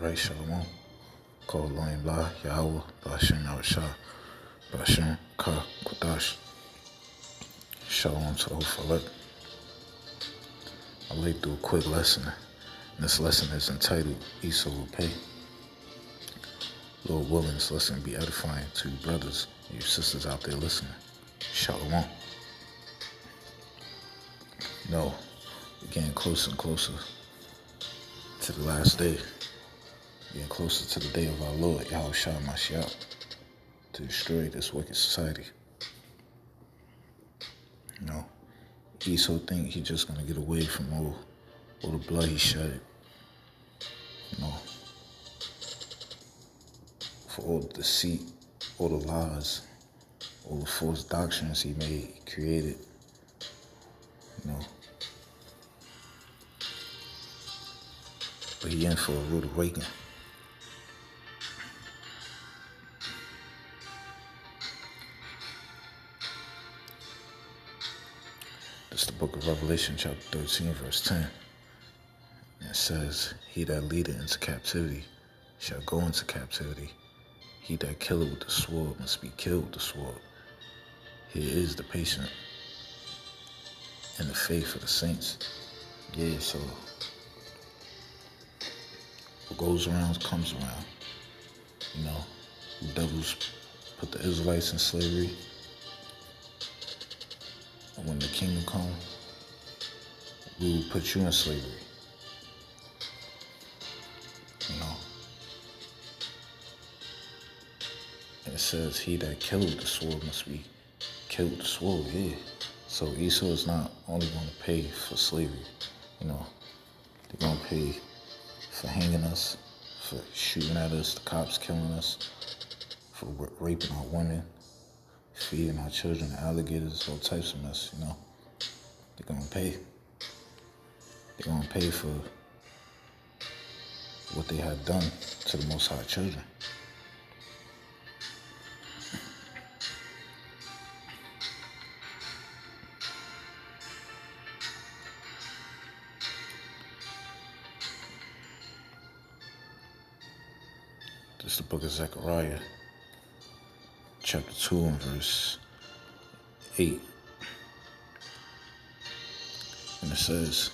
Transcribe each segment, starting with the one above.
Right, Shalom. Call Loin Blah, YAHAWAH, BAHASHAM, RAWCHAA, BAHASHAM, QADASH. Shalom to the whole Philip. I'll lay through a quick lesson. This lesson is entitled Esau Will Pay. Lord willing, this lesson will be edifying to you brothers and you sisters out there listening. Shalom. We're getting closer and closer to the last day. Getting closer to the day of our Lord, YAHAWASHI, to destroy this wicked society. Esau think he's just gonna get away from all the blood he shed. For all the deceit, all the lies, all the false doctrines he created. But he in for a rude awakening. This is the book of Revelation, chapter 13, verse 10. And it says, he that leadeth into captivity shall go into captivity. He that killeth with the sword must be killed with the sword. Here is the patient and the faith of the saints. So what goes around comes around. The devils put the Israelites in slavery. And when the kingdom comes, we will put you in slavery. And it says, he that killeth the sword must be killed with the sword, So Esau is not only going to pay for slavery, they're going to pay for hanging us, for shooting at us, the cops killing us, for raping our women, feeding our children to alligators, all types of mess, They're going to pay. They're going to pay for what they have done to the Most High children. This is the book of Zechariah, chapter 2 and verse 8. And it says,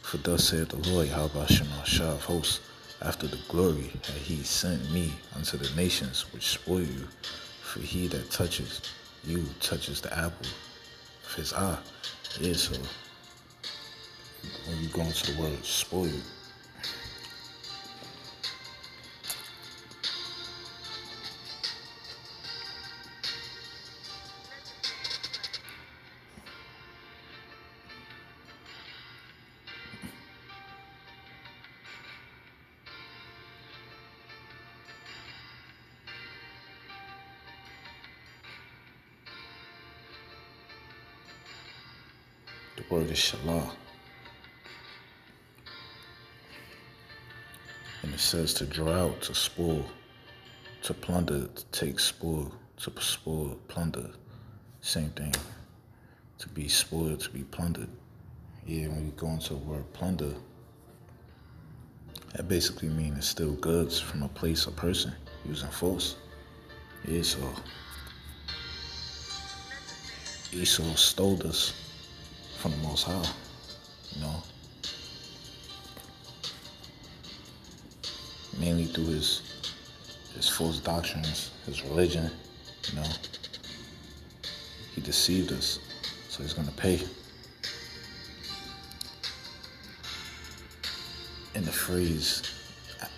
for thus saith the Lord, YAHAWASHI of hosts, after the glory had he sent me unto the nations which spoil you. For he that touches you touches the apple of his eye. So when you go into the word spoil, the word is shalah. And it says to draw out, to spoil, to plunder, to take spoil, to spoil, plunder. Same thing. To be spoiled, to be plundered. When you go into the word plunder, that basically means to steal goods from a place or person using force. So Esau stole us from the Most High, mainly through his false doctrines, his religion, He deceived us, so he's gonna pay. And the phrase,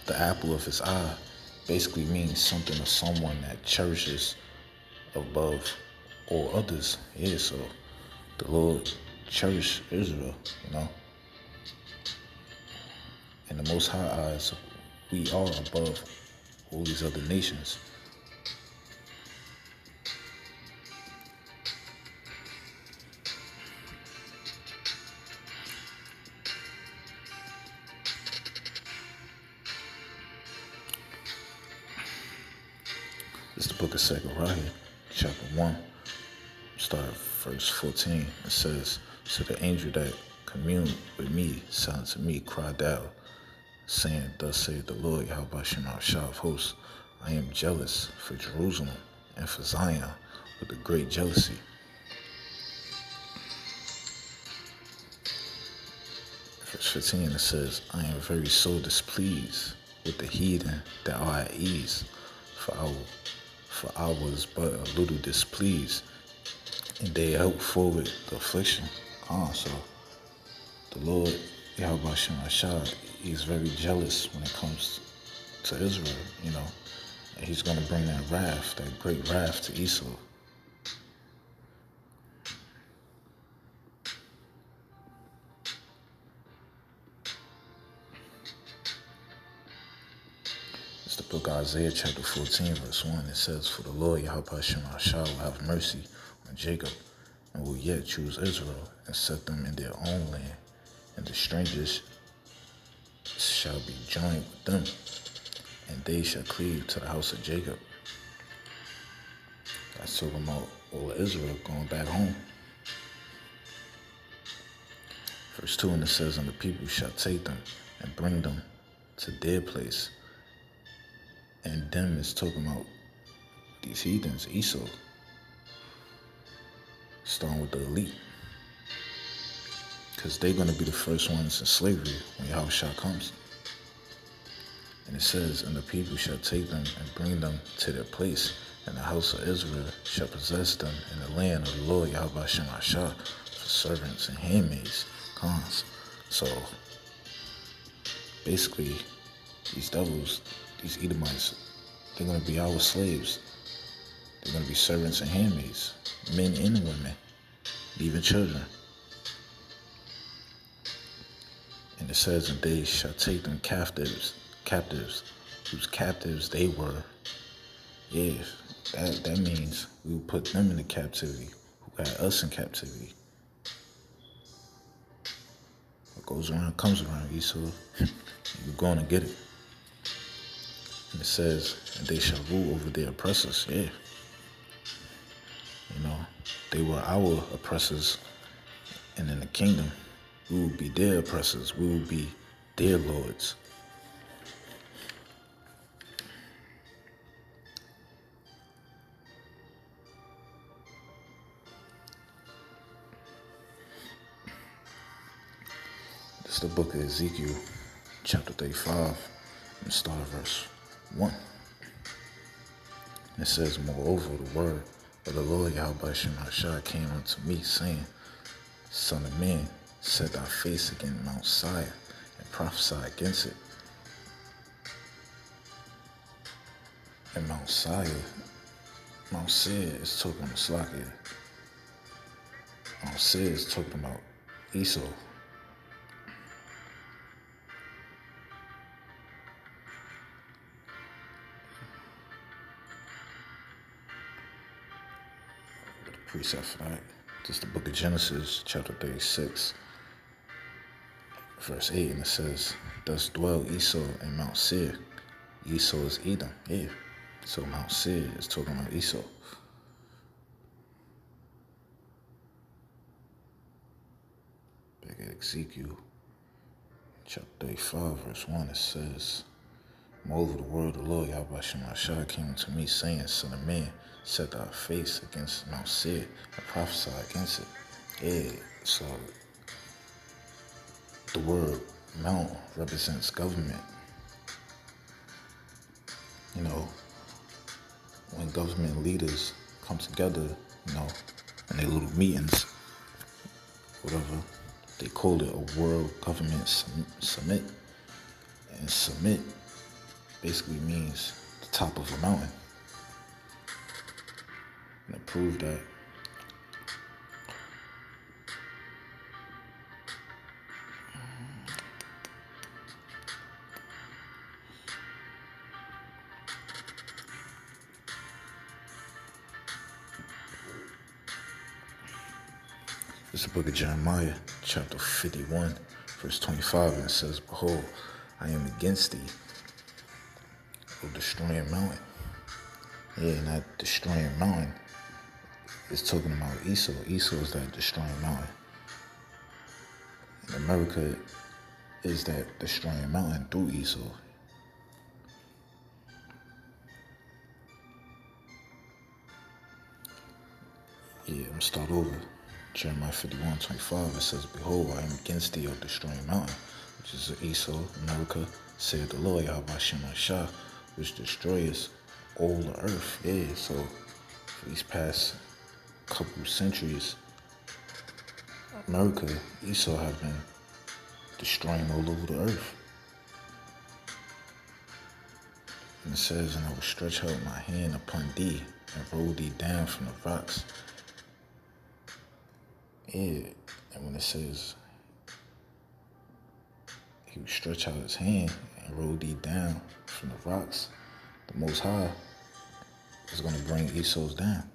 the apple of his eye, basically means something or someone that cherishes above all others. So the Lord cherish Israel, In the Most High eyes, we are above all these other nations. This is the book of Zechariah, chapter 1, start verse 14. It says, so the angel that communed with me said unto me, cry thou, saying, Thus saith the Lord, YAHAWASHI of hosts, I am jealous for Jerusalem and for Zion with a great jealousy. Verse 15, it says, I am very so displeased with the heathen that are at ease, for I was but a little displeased, and they helped forward the affliction. So the Lord, YAHAWASHI, he's very jealous when it comes to Israel, and he's going to bring that wrath, that great wrath to Esau. It's the book of Isaiah chapter 14, verse 1. It says, For the Lord, YAHAWASHI, will have mercy on Jacob, and will yet choose Israel, and set them in their own land, and the strangers shall be joined with them, and they shall cleave to the house of Jacob. That's talking about all of Israel going back home. Verse 2, and it says, And the people shall take them and bring them to their place. And them is talking about these heathens, Esau. Starting with the elite. Because they're going to be the first ones in slavery when Yahushua comes. And it says, And the people shall take them and bring them to their place, and the house of Israel shall possess them in the land of the Lord YAHAWASHI for servants and handmaids. So basically, these devils, these Edomites, they're going to be our slaves. They're going to be servants and handmaids, men and women, even children. And it says, And they shall take them captives, whose captives they were. Yeah, that means we will put them into captivity, who got us in captivity. What goes around comes around, Esau. You're going to get it. And it says, And they shall rule over their oppressors. Yeah. They were our oppressors, and in the kingdom, we will be their oppressors. We will be their lords. This is the book of Ezekiel, chapter 35, and start at verse 1. And it says, Moreover, the word of the Lord YAHAWASHI came unto me, saying, Son of man, set thy face against Mount Seir, and prophesy against it. And Mount Seir is talking about Slakia. Mount Seir is talking about Esau. Precept for that. This is the book of Genesis, chapter 36, verse 8, and it says, Thus dwell Esau in Mount Seir. Esau is Edom. Yeah. So Mount Seir is talking about Esau. Back at Ezekiel, chapter 35, verse 1, it says, Moreover, the word of the Lord YAHAWASHI came unto me, saying, Son of man, set thy face against Mount Seir, and prophesy against it. Yeah, so the word mount represents government. When government leaders come together, in their little meetings, whatever, they call it a World Government Summit. And summit basically means the top of a mountain. And to prove that, it's the book of Jeremiah, chapter 51, verse 25, and it says, Behold, I am against thee, O destroying mountain. Yeah, and that destroying mountain is talking about Esau. Esau is that destroying mountain. In America, is that destroying mountain through Esau. Yeah, I'm gonna start over. Jeremiah 51:25, it says, Behold, I am against thee, O destroying mountain, which is Esau, America, saith the Lord, YAHAWASHI, which destroys all the earth. Yeah, so for these past couple centuries, America, Esau have been destroying all over the earth. And it says, and I will stretch out my hand upon thee and roll thee down from the rocks. Yeah, and when it says he would stretch out his hand and roll thee down from the rocks, the Most High is going to bring Esau's down.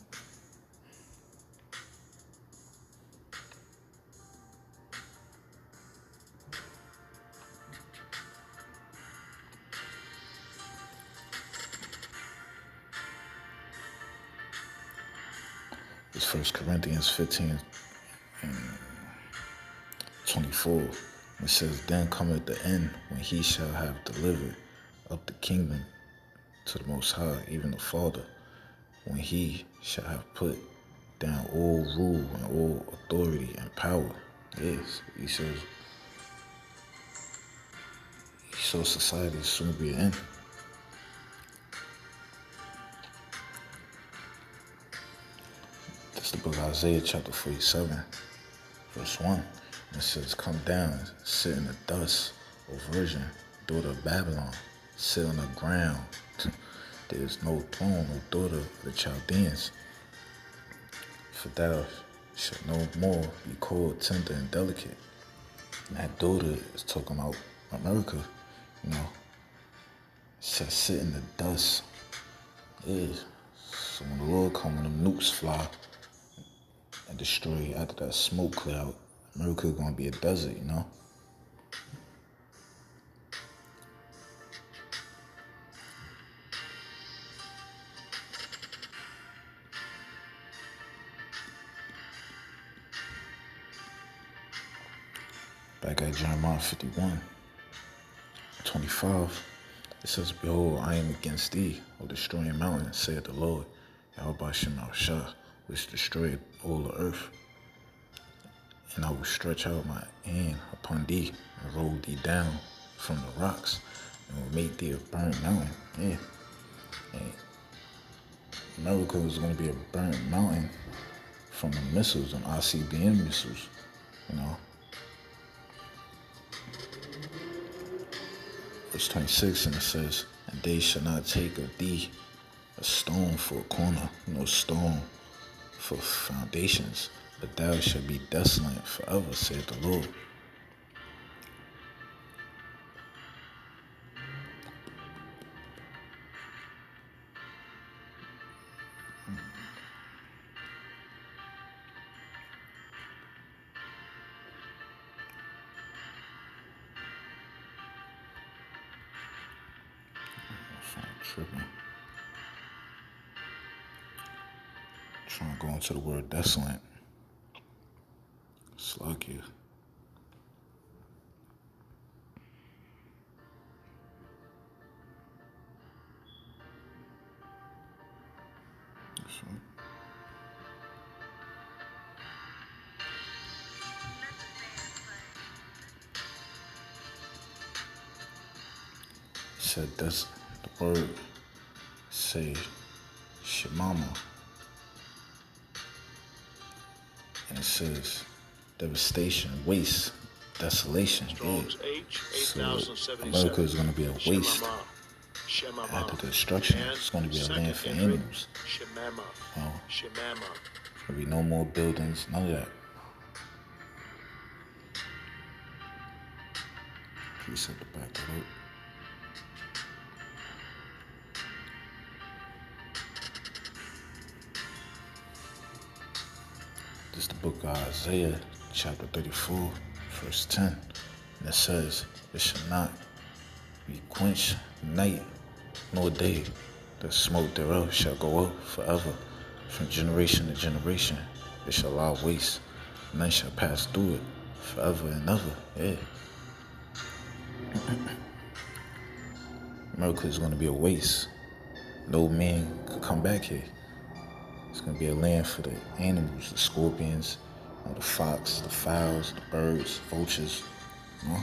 It's 1 Corinthians 15 and 24. It says, Then cometh the end, when he shall have delivered up the kingdom to the Most High, even the Father, when he shall have put down all rule and all authority and power. Yes, Esau's society is soon be an end. That's the book of Isaiah chapter 47, verse 1. It says, Come down, sit in the dust, O virgin, daughter of Babylon, sit on the ground. There is no throne, O daughter of the Chaldeans. For thou shalt no more be called tender and delicate. And that daughter is talking about America, you know. It says, sit in the dust. Yeah. So when the Lord come, when them nukes fly and destroy after that smoke cloud, America is going to be a desert, you know. Back at Jeremiah 51:25, it says, Behold, I am against thee, O destroying mountain, saith the Lord, YAHAWASHI, which destroyed all the earth. And I will stretch out my hand upon thee and roll thee down from the rocks and will make thee a burnt mountain. Yeah. And America is going to be a burnt mountain from the missiles and ICBM missiles, you know. Verse 26, and it says, And they shall not take of thee a stone for a corner, no stone for foundations, but thou shalt be desolate forever, saith the Lord. Tripping. Trying to go into the word desolate. Slug you. Said that's the word. Say Shemama. And it says devastation, waste, desolation. Yeah. So America is going to be a waste. After the destruction, it's going to be a land for animals. There'll be no more buildings, none of that. Precept to back that up. This is the book of Isaiah, chapter 34, verse 10. And it says, It shall not be quenched night nor day. The smoke thereof shall go up forever. From generation to generation, it shall lie waste. None shall pass through it forever and ever. Yeah. America is going to be a waste. No man could come back here. It's going to be a land for the animals, the scorpions, the fox, the fowls, the birds, vultures, you know?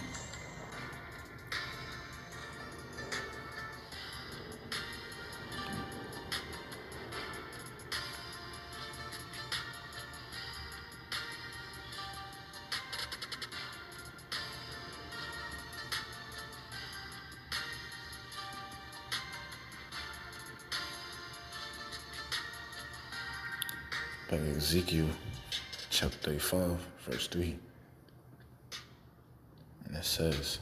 Back in Ezekiel chapter 35, verse 3. And it says,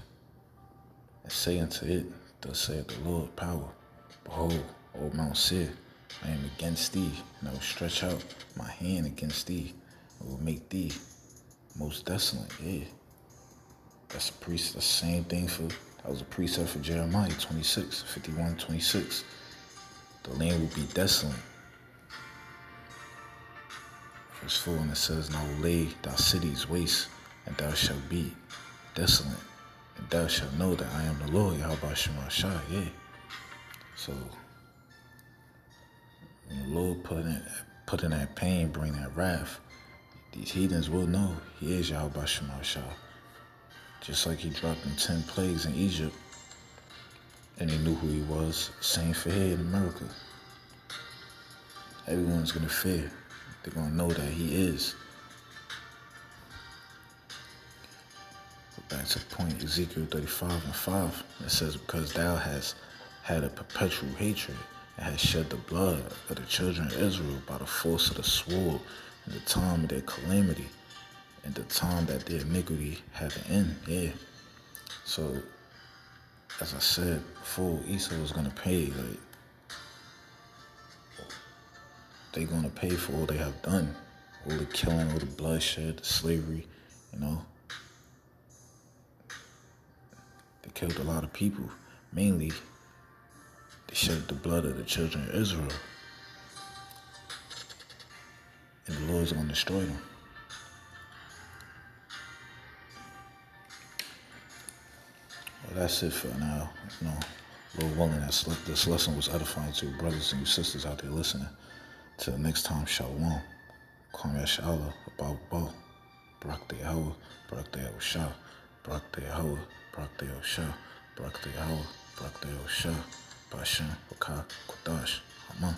and say unto it, thus saith the Lord power, behold, O Mount Seir, I am against thee, and I will stretch out my hand against thee, and will make thee most desolate. Yeah. That's a priest, that's the same thing that was a precept for Jeremiah 26, 51, 26. The land will be desolate. Verse 4, and it says, and I will lay thy cities waste, and thou shalt be desolate. And thou shalt know that I am the Lord, YAHAWASHI. Yeah. So, when the Lord put in that pain, bring that wrath, these heathens will know he is YAHAWASHI. Just like he dropped them 10 plagues in Egypt, and they knew who he was. Same for here in America. Everyone's going to fear. They're going to know that he is. But back to the point, Ezekiel 35 and 5, it says, because thou hast had a perpetual hatred, and hast shed the blood of the children of Israel by the force of the sword in the time of their calamity, and the time that their iniquity had an end. Yeah. So, as I said before, Esau is going to pay. Like, they're going to pay for all they have done. All the killing, all the bloodshed, the slavery, you know. They killed a lot of people. Mainly, they shed the blood of the children of Israel. And the Lord's going to destroy them. Well, that's it for now. You know, Lord willing, this lesson was edifying to your brothers and your sisters out there listening. Till next time, Shalom. QADASH Allah, Abba, Barak the YAHAWAH, Barak the YAHAWASHI, Barak the YAHAWAH, Barak the YAHAWASHI, Barak the YAHAWAH, Barak the YAHAWASHI, BAHASHAM, RAWCHAA, QADASH. Amen.